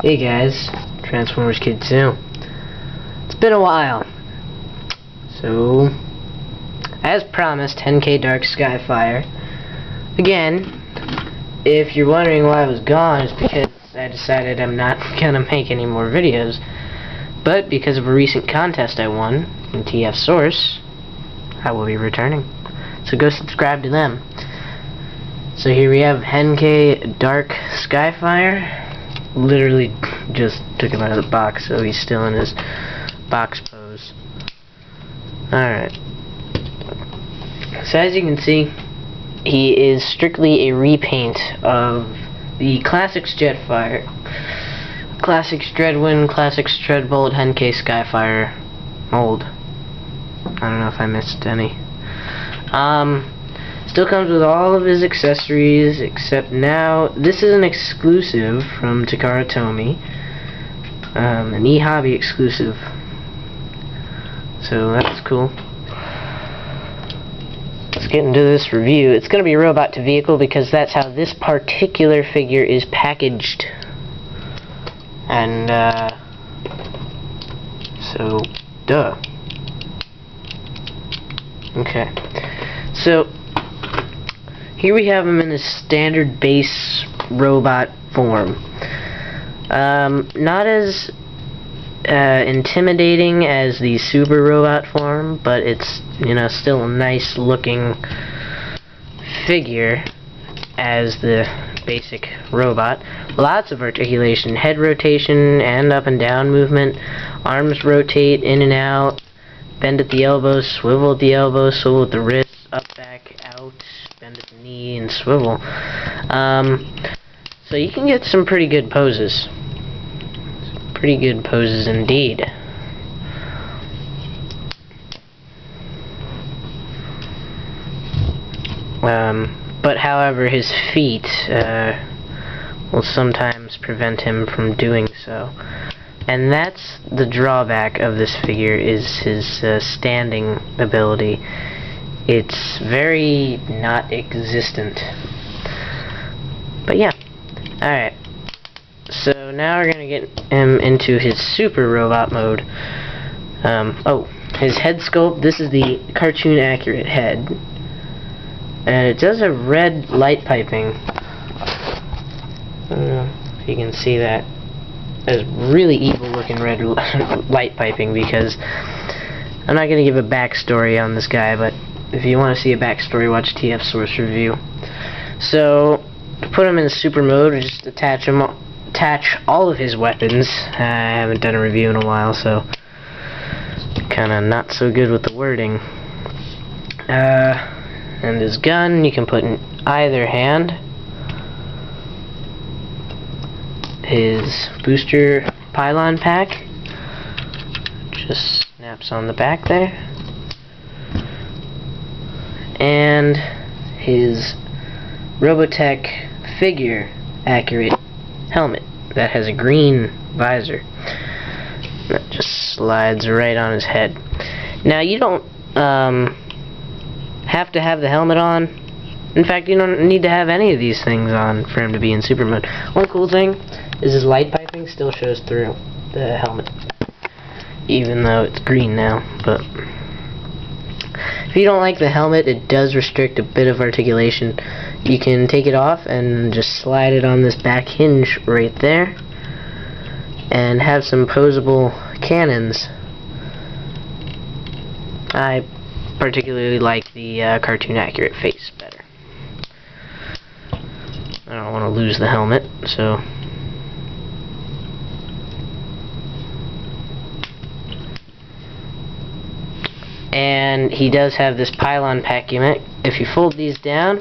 Hey guys, Transformers Kid 2. It's been a while. So, as promised, Henkei Dark SkyFire. Again, if you're wondering why I was gone, it's because I decided I'm not gonna make any more videos. But because of a recent contest I won in TF Source, I will be returning. So go subscribe to them. So here we have Henkei Dark SkyFire. Literally just took him out of the box, so he's still in his box pose. Alright. So as you can see, he is strictly a repaint of the Classics Jetfire, Classics Dreadwind, Classics Dreadbolt, Henkei SkyFire mold. I don't know if I missed any. Still comes with all of his accessories, except now this is an exclusive from Takara Tomy, an eHobby exclusive. So that's cool. Let's get into this review. It's going to be robot to vehicle because that's how this particular figure is packaged. And so duh. Okay. So here we have him in his standard base robot form. Not as intimidating as the super robot form, but it's, you know, still a nice looking figure as the basic robot. Lots of articulation, head rotation and up and down movement. Arms rotate in and out, bend at the elbows, swivel at the elbows, swivel at the wrists, up, back, out, bend at the knee, and swivel. So you can get some pretty good poses. Pretty good poses indeed. But however, his feet will sometimes prevent him from doing so. And that's the drawback of this figure, is his standing ability. It's very not existent. But yeah. Alright. So now we're gonna get him into his super robot mode. His head sculpt. This is the cartoon accurate head. And it does have red light piping. I don't know if you can see that. There's really evil looking red light piping, because I'm not going to give a backstory on this guy, but if you want to see a backstory, watch TF Source review. So to put him in super mode, we just attach all of his weapons. I haven't done a review in a while, so kind of not so good with the wording. And his gun you can put in either hand. His booster pylon pack just snaps on the back there. And his Robotech figure accurate helmet that has a green visor that just slides right on his head. Now you don't have to have the helmet on. In fact, you don't need to have any of these things on for him to be in super mode. One cool thing is his light piping still shows through the helmet, even though it's green now. But if you don't like the helmet, it does restrict a bit of articulation. You can take it off and just slide it on this back hinge right there and have some posable cannons. I particularly like the cartoon accurate face better. I don't want to lose the helmet, so and he does have this pylon pack unit. If you fold these down,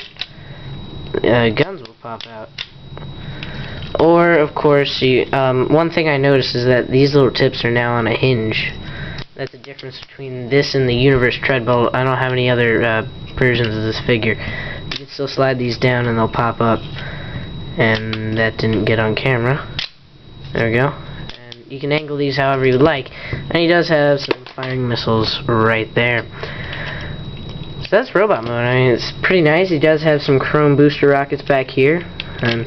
guns will pop out. Or of course, one thing I noticed is that these little tips are now on a hinge. That's the difference between this and the Universe Dreadbolt. I don't have any other versions of this figure. You can still slide these down and they'll pop up. And that didn't get on camera. There we go. And you can angle these however you would like. And he does have some firing missiles right there. So that's robot mode. I mean, it's pretty nice. He does have some chrome booster rockets back here. And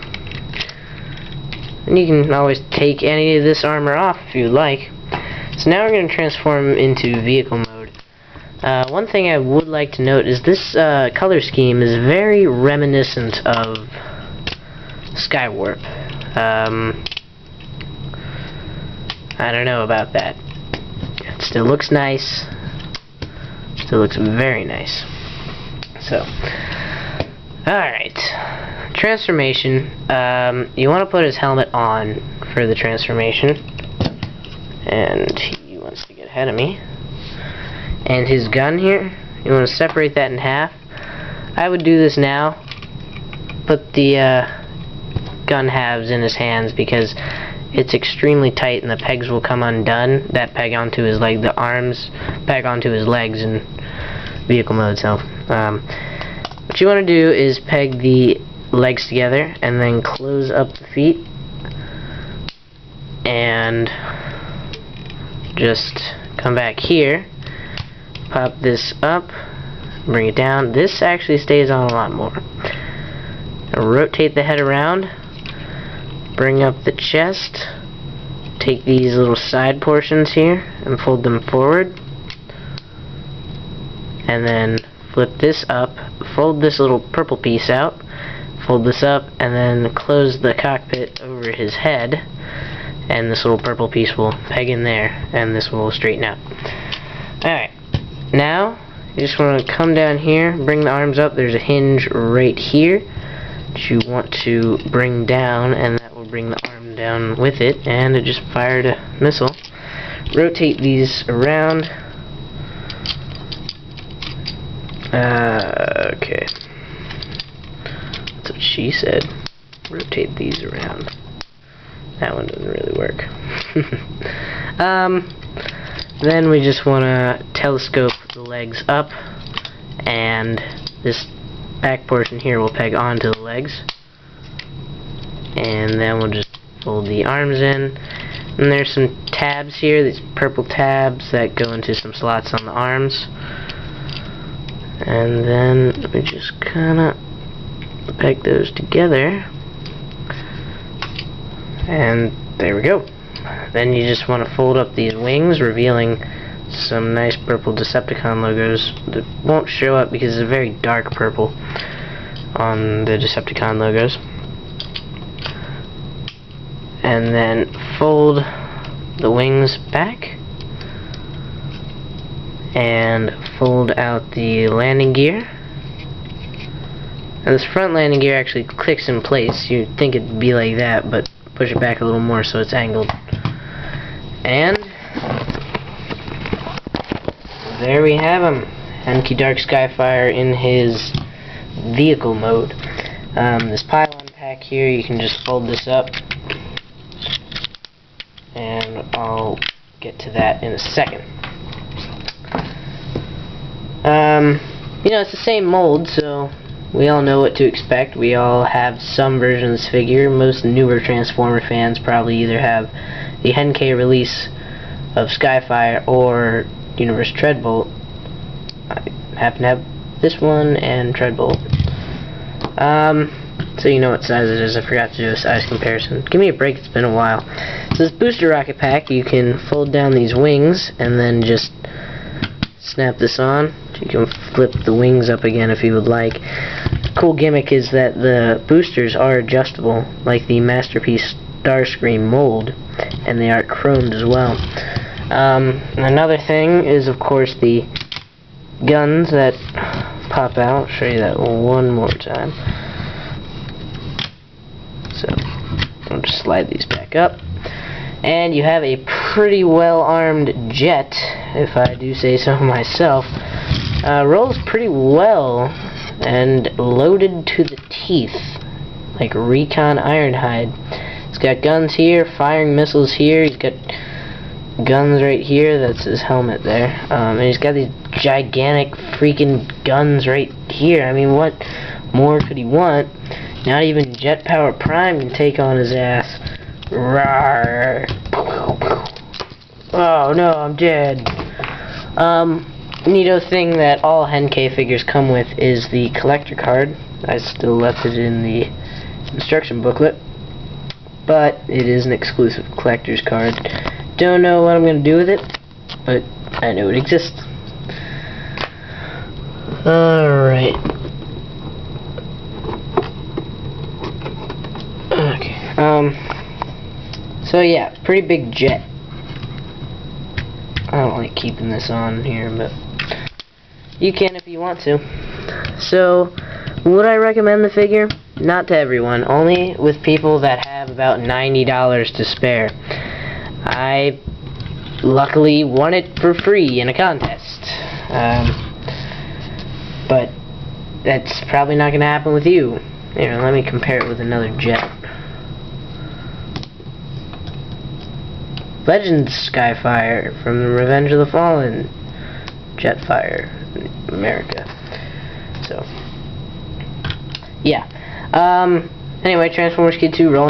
And you can always take any of this armor off if you like. So now we're going to transform into vehicle mode. One thing I would like to note is this color scheme is very reminiscent of Skywarp. I don't know about that. It still looks nice. Still looks very nice. So, alright. Transformation. You want to put his helmet on for the transformation. And he wants to get ahead of me. And his gun here, you want to separate that in half. I would do this now. Put the gun halves in his hands because it's extremely tight and the pegs will come undone. That peg onto his leg, the arms peg onto his legs in vehicle mode. So what you want to do is peg the legs together and then close up the feet and just come back here, pop this up, bring it down. This actually stays on a lot more. Rotate the head around, bring up the chest, take these little side portions here and fold them forward, and then flip this up, fold this little purple piece out, fold this up, and then close the cockpit over his head, and this little purple piece will peg in there, and this will straighten out. Alright, now you just want to come down here, bring the arms up. There's a hinge right here that you want to bring down, and that will bring the arm down with it, and it just fired a missile. Rotate these around. Okay. That's what she said. Rotate these around. That one doesn't really work. Then we just want to telescope the legs up, and this back portion here will peg onto the legs, and then we'll just fold the arms in. And there's some tabs here, these purple tabs that go into some slots on the arms, and then we just kinda peg those together, and there we go. Then you just want to fold up these wings, revealing some nice purple Decepticon logos that won't show up because it's a very dark purple on the Decepticon logos. And then fold the wings back and fold out the landing gear. And this front landing gear actually clicks in place. You'd think it'd be like that, but push it back a little more so it's angled. And there we have him, Henkei Dark SkyFire in his vehicle mode. This pylon pack here, you can just fold this up, and I'll get to that in a second. You know, it's the same mold, so we all know what to expect. We all have some version of this figure. Most newer Transformer fans probably either have the Henkei release of SkyFire or Universe Treadbolt. I happen to have this one and Treadbolt. So you know what size it is. I forgot to do a size comparison. Give me a break, it's been a while. So this booster rocket pack, you can fold down these wings and then just snap this on. You can flip the wings up again if you would like. The cool gimmick is that the boosters are adjustable, like the Masterpiece Starscream mold, and they are chromed as well. Another thing is, of course, the guns that pop out. I'll show you that one more time. So, I'll just slide these back up. And you have a pretty well-armed jet, if I do say so myself. Rolls pretty well and loaded to the teeth, like Recon Ironhide. He's got guns here, firing missiles here. He's got guns right here. That's his helmet there. And he's got these gigantic freaking guns right here. I mean, what more could he want? Not even Jet Power Prime can take on his ass. Rawr. Oh no, I'm dead. Neato thing that all Henkei figures come with is the collector card. I still left it in the instruction booklet. but it is an exclusive collector's card. Don't know what I'm going to do with it, but I know it exists. Alright. Okay. So yeah, pretty big jet. I don't like keeping this on here, but you can if you want to. So, would I recommend the figure? Not to everyone, only with people that have about $90 to spare. I luckily won it for free in a contest. But that's probably not going to happen with you. Here, let me compare it with another jet. Legends SkyFire from the Revenge of the Fallen Jetfire America. So, yeah. Anyway, Transformers Kid 2 rolling.